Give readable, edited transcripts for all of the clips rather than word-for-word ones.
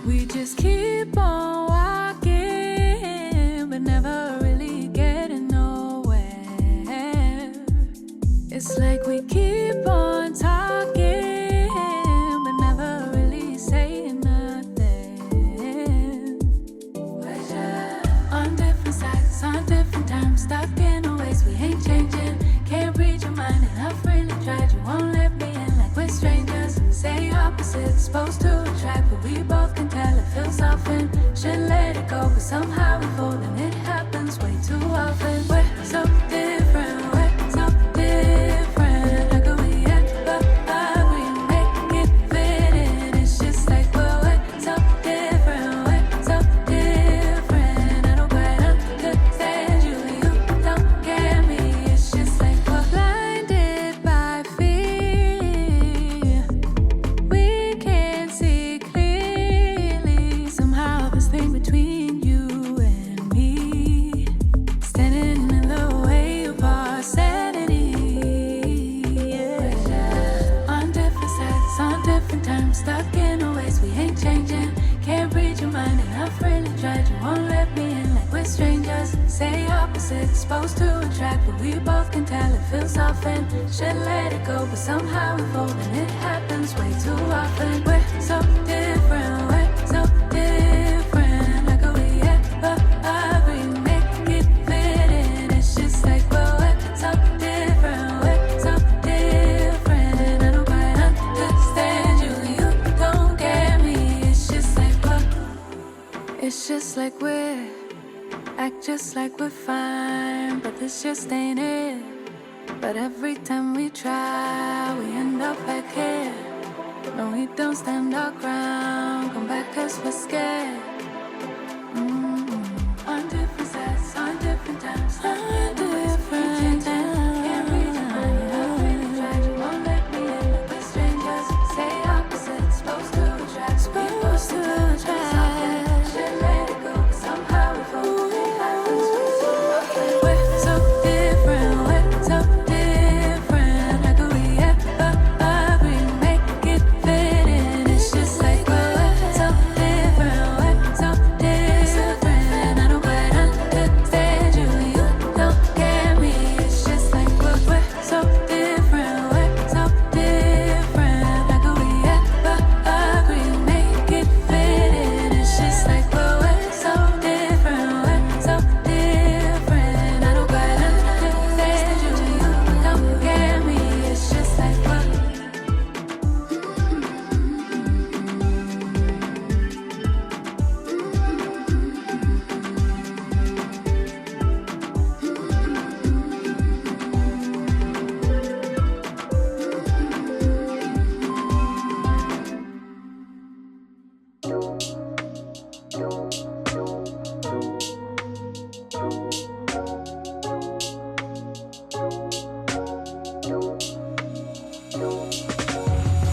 We just keep on walking, but never really getting nowhere. It's like we keep on talking, but never really saying nothing. On different sides, on different times, stuck in a ways we ain't changing. Can't read your mind, and I've really tried. You won't let me in like we're strangers. Say opposites, supposed to attract, but we both can tell it feels often. Should let it go, but somehow we fold, and it happens way too often. We're so different, we're so different. How could we ever agree, make it fit in? It's just like we're so different, we're so different. I don't quite understand you, you don't get me. It's just like we're blinded by fear. We can't see clearly. Somehow this thing between you and me, standing in the way of our sanity. Yeah. On different sides, on different times, stuck in a ways we ain't changing. Can't read your mind, and I've really tried. You won't let me in like we're strangers. Say opposites, supposed to attract, but we both can tell it feels often. Should let it go, but somehow we fold, and it happens way too often. We're so different, we're so different. How could we ever agree, make it fit in? It's just like we're so different, we're so different. I don't quite understand you, you don't get me. It's just like we're act just like we're fine, but this just ain't it. But every time we try, we end up back here. No, we don't stand our ground, come back 'cause we're scared. On different sides, on different times, on different times. Can't read your mind, I've really tried. You won't let me in like we're strangers. Say opposites, supposed to attract, supposed to attract. Should let it go, but somehow we fold. It happens way too often. We're so different, we're so different. How could we ever agree, make it fit in? It's just like we're so different, we're so different. I don't quite understand you, you don't get me. It's just like we're so different, we're so different. How could we ever agree, make it fit in? It's just like we're so different, we're so different. I don't quite understand you, you don't get me. It's just like we're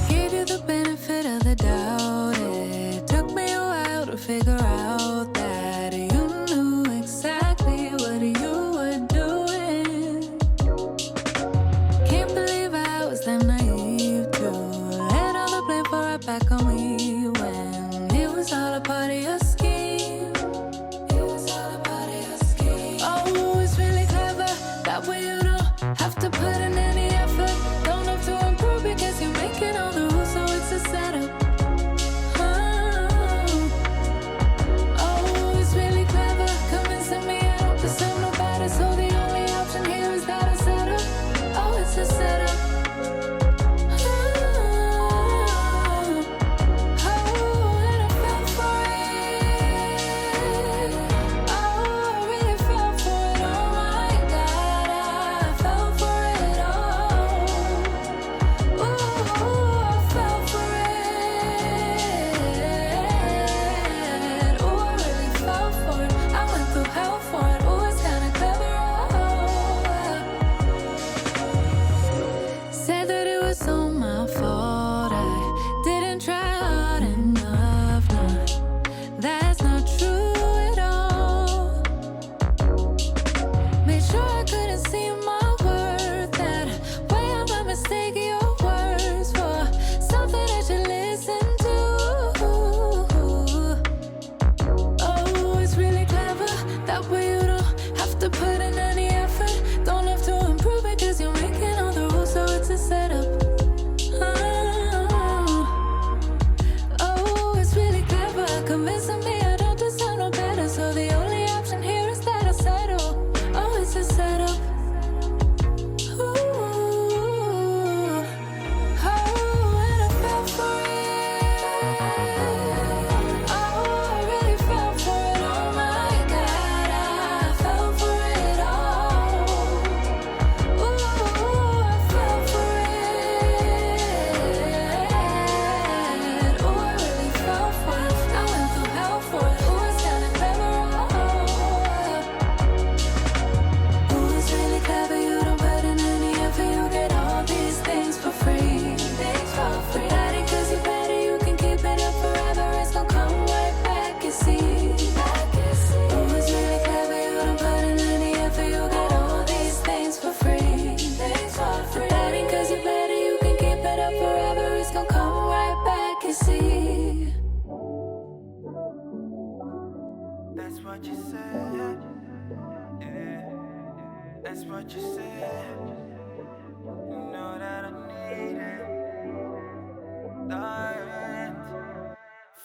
give you the benefit of the doubt. It took me a while to figure out that you knew exactly what you were doing. Can't believe I was that naive to let all the blame for it back on me when it was all a part of your scheme. It was all a part of your scheme. Oh, it's really clever that way you don't have to put in any effort. Don't have to improve because you're making all the rules, so it's a setup. Oh, it's really clever, convincing me I don't deserve nobody. So the only option here is that I settle. Oh, it's a setup. Oh, and I fell for it. Oh, I really fell for it. Oh my God, I fell for it. Oh what you said. Yeah, that's what you said. You know that I need it.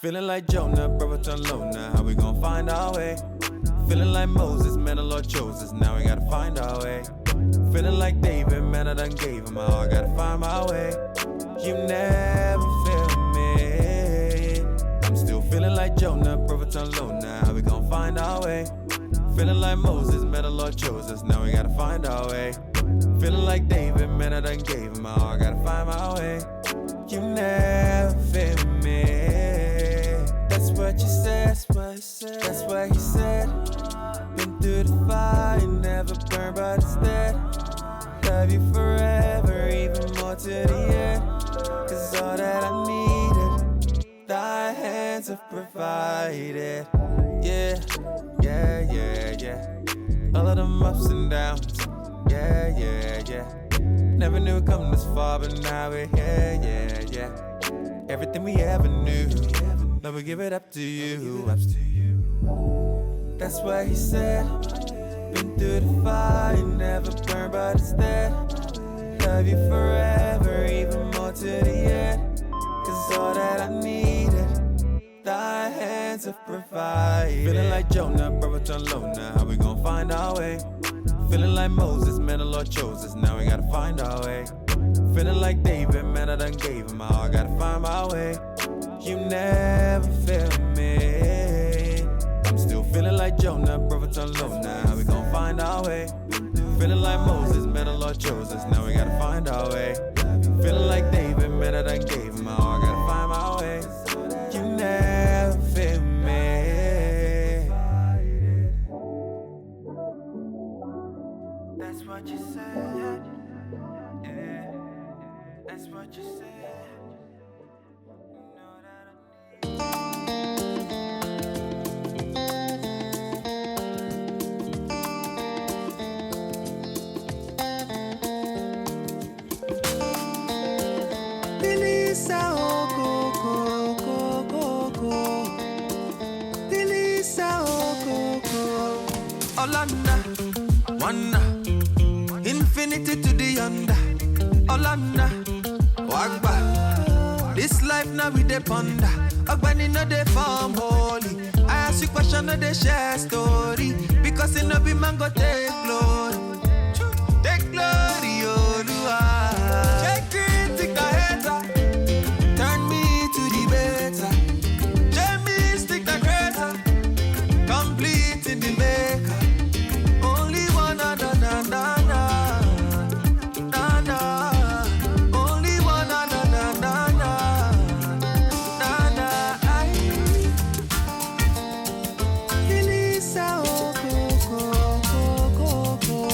Feeling like Jonah, brother turn low now. How we gon' find our way? Feeling like Moses, man, the Lord chose us. Now we gotta find our way. Feeling like David, man, I done gave him all. I gotta find my way. You never feel me. I'm still feeling like Jonah, brother turn low now. How we gon' find our way? Feeling like Moses, man, the Lord chose us. Now we gotta find our way. Feeling like David, man, I done gave him all. I gotta find my way. You never feel me. That's what you said. That's what he said. Been through the fire, never burned, but instead love you forever, even more to the end. Cause all that I needed, thy hands have provided. Yeah, yeah, yeah, yeah. All of them ups and downs. Yeah, yeah, yeah. Never knew it come this far, but now we're here, yeah, yeah. Everything we ever knew, now we give it up to you. That's what he said. Been through the fire, never burned, but instead love you forever, even more to the end. Cause all that I needed, thy hands have provided. Feeling like Jonah, brother turn low now. How we gon' find our way? Feeling like Moses, man, the Lord chose us. Now we gotta find our way. Feeling like David, man, I done gave him all. I gotta find my way. You never feel me. I'm still feeling like Jonah, brother turn low now. How we gon' find our way? Feeling like Moses, man, the Lord chose us. Now we gotta find our way. Feeling like David, man, I done gave him all. I gotta find my way. You never feel me. That's what you said. Yeah, that's what you said. Delisa, oh, go, go, go, go, go. Delisa, oh, go, go. Olanda, wanda, infinity to the under. Olanda, wagba. This life now we dey ponder. Ogbeni no dey form holy. I ask you question, no dey share story. Because it no be man go take glory. Take glory, oh Lua. Take critic a hater. Turn me to the better. Jamie stick the greater. Complete in the maker. Only one na na na na na na. Only one na na na na na na. Delisa, oh, go, go, go, go, go.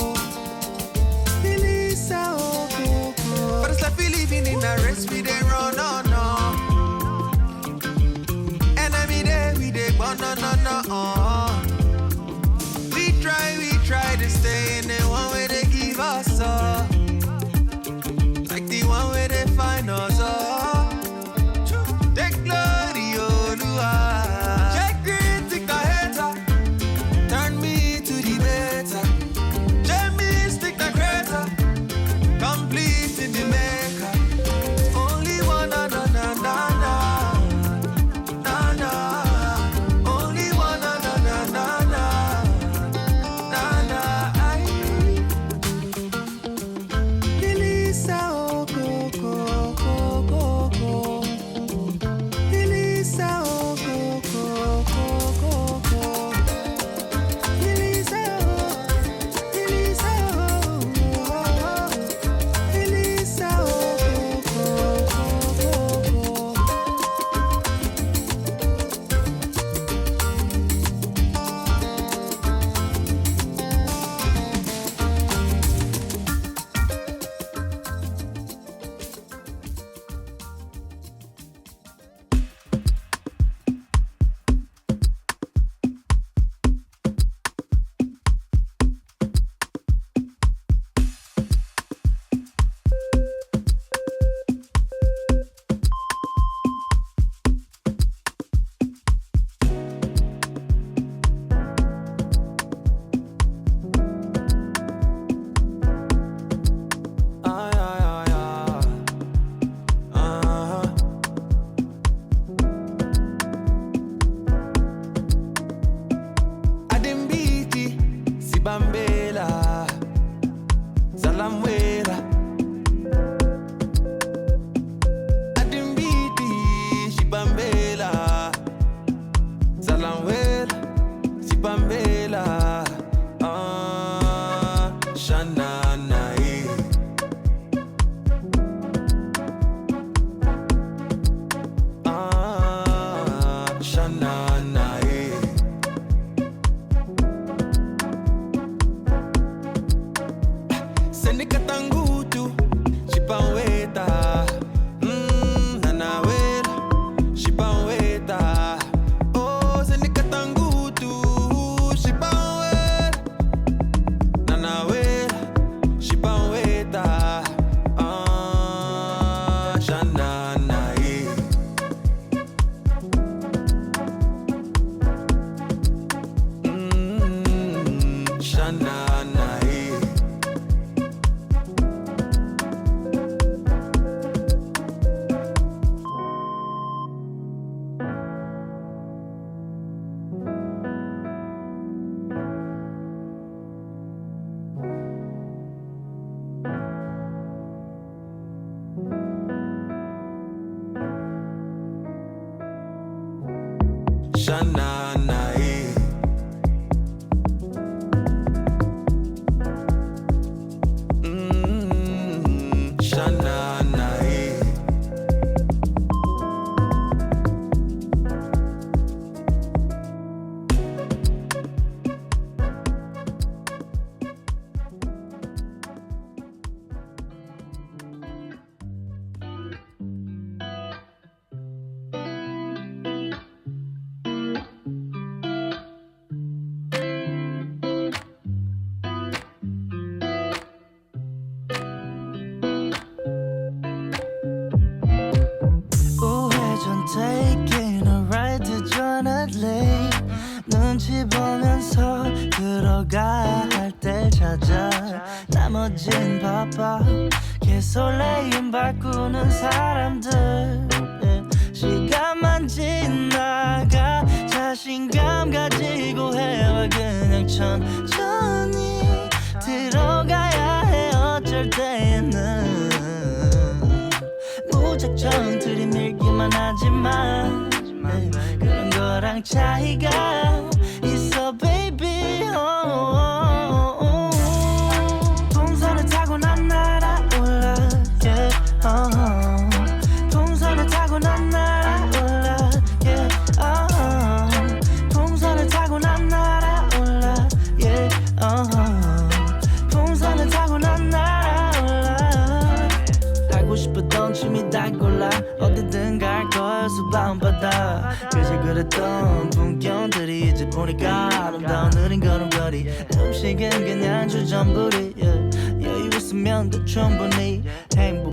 샤나나이 샤나나이 우회전 taking a ride to join a lake 눈치 보면서 들어가야 할 때 찾아 나머진 바빠 개설레임 바꾸는 사람들 시간만 지나가 자신감 가지고 해와 그냥 천천히 들어가야 해 어쩔 때는 무작정 들이밀기만 하지만 그런 거랑 차이가 있어 baby 동선을 타고 난 날아올라 yeah, 동선을 타고 난 날아올라 yeah, 동선을 타고 난 날아올라 yeah, 동선을 타고 난 날아올라 하고 싶었던 춤이 다 골라 어디든 갈 거야 수바운 바다 그저 그랬던 풍경들이 이제 보니까 아름다운 느린 걸음걸이 음식은 그냥 주전부리 여유 있으면 더 충분히 행복